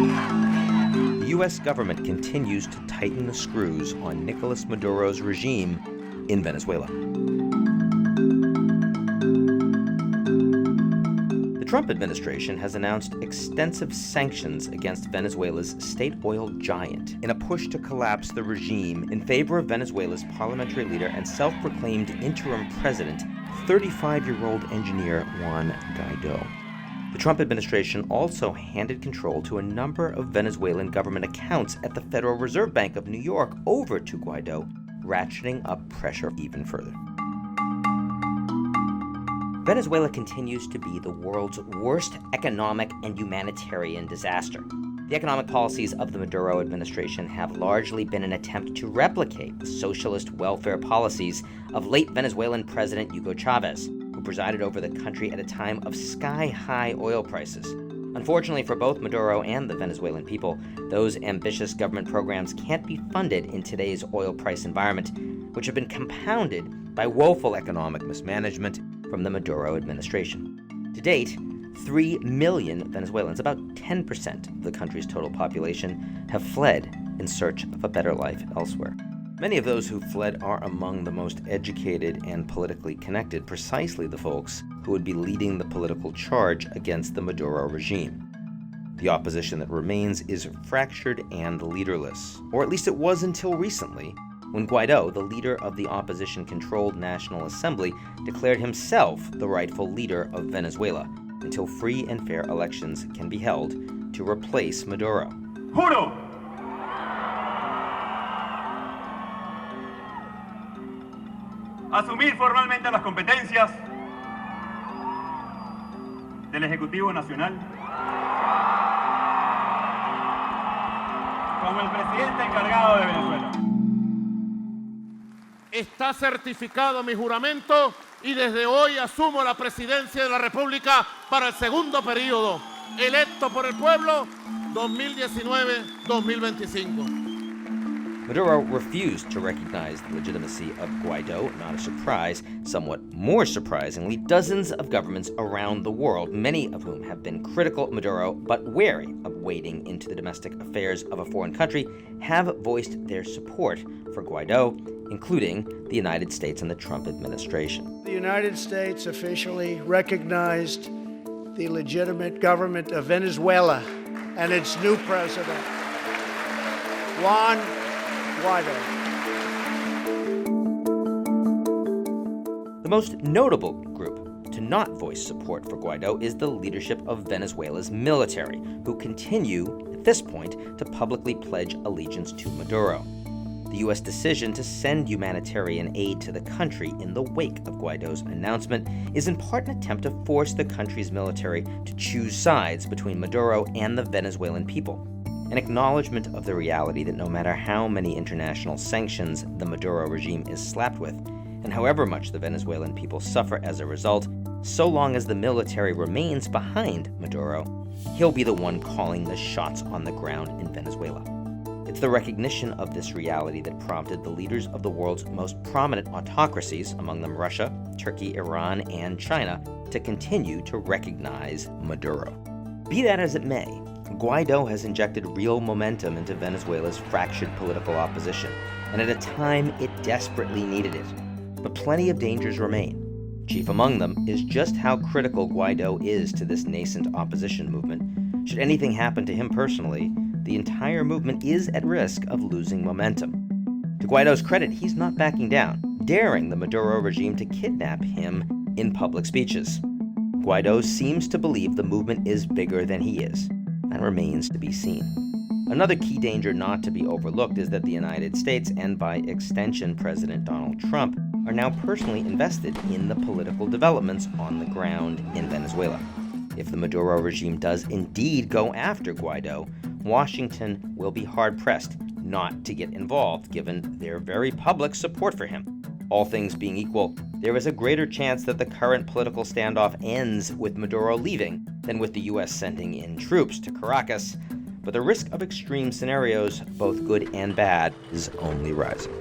The U.S. government continues to tighten the screws on Nicolas Maduro's regime in Venezuela. The Trump administration has announced extensive sanctions against Venezuela's state oil giant in a push to collapse the regime in favor of Venezuela's parliamentary leader and self-proclaimed interim president, 35-year-old engineer Juan Guaido. The Trump administration also handed control to a number of Venezuelan government accounts at the Federal Reserve Bank of New York over to Guaido, ratcheting up pressure even further. Venezuela continues to be the world's worst economic and humanitarian disaster. The economic policies of the Maduro administration have largely been an attempt to replicate the socialist welfare policies of late Venezuelan President Hugo Chavez, who presided over the country at a time of sky-high oil prices. Unfortunately for both Maduro and the Venezuelan people, those ambitious government programs can't be funded in today's oil price environment, which have been compounded by woeful economic mismanagement from the Maduro administration. To date, 3 million Venezuelans, about 10% of the country's total population, have fled in search of a better life elsewhere. Many of those who fled are among the most educated and politically connected, precisely the folks who would be leading the political charge against the Maduro regime. The opposition that remains is fractured and leaderless, or at least it was until recently, when Guaido, the leader of the opposition-controlled National Assembly, declared himself the rightful leader of Venezuela until free and fair elections can be held to replace Maduro. Juro asumir formalmente las competencias del Ejecutivo Nacional como el presidente encargado de Venezuela. Está certificado mi juramento y desde hoy asumo la presidencia de la República para el segundo periodo, electo por el pueblo 2019-2025. Maduro refused to recognize the legitimacy of Guaido, not a surprise. Somewhat more surprisingly, dozens of governments around the world, many of whom have been critical of Maduro but wary of wading into the domestic affairs of a foreign country, have voiced their support for Guaido, including the United States and the Trump administration. The United States officially recognized the legitimate government of Venezuela and its new president, Juan Guaido. The most notable group to not voice support for Guaido is the leadership of Venezuela's military, who continue, at this point, to publicly pledge allegiance to Maduro. The U.S. decision to send humanitarian aid to the country in the wake of Guaido's announcement is in part an attempt to force the country's military to choose sides between Maduro and the Venezuelan people, an acknowledgement of the reality that no matter how many international sanctions the Maduro regime is slapped with, and however much the Venezuelan people suffer as a result, so long as the military remains behind Maduro, he'll be the one calling the shots on the ground in Venezuela. It's the recognition of this reality that prompted the leaders of the world's most prominent autocracies, among them Russia, Turkey, Iran, and China, to continue to recognize Maduro. Be that as it may, Guaido has injected real momentum into Venezuela's fractured political opposition, and at a time it desperately needed it. But plenty of dangers remain. Chief among them is just how critical Guaido is to this nascent opposition movement. Should anything happen to him personally, the entire movement is at risk of losing momentum. To Guaido's credit, he's not backing down, daring the Maduro regime to kidnap him in public speeches. Guaido seems to believe the movement is bigger than he is, and remains to be seen. Another key danger not to be overlooked is that the United States, and by extension President Donald Trump, are now personally invested in the political developments on the ground in Venezuela. If the Maduro regime does indeed go after Guaido, Washington will be hard-pressed not to get involved, given their very public support for him. All things being equal, there is a greater chance that the current political standoff ends with Maduro leaving than with the U.S. sending in troops to Caracas, but the risk of extreme scenarios, both good and bad, is only rising.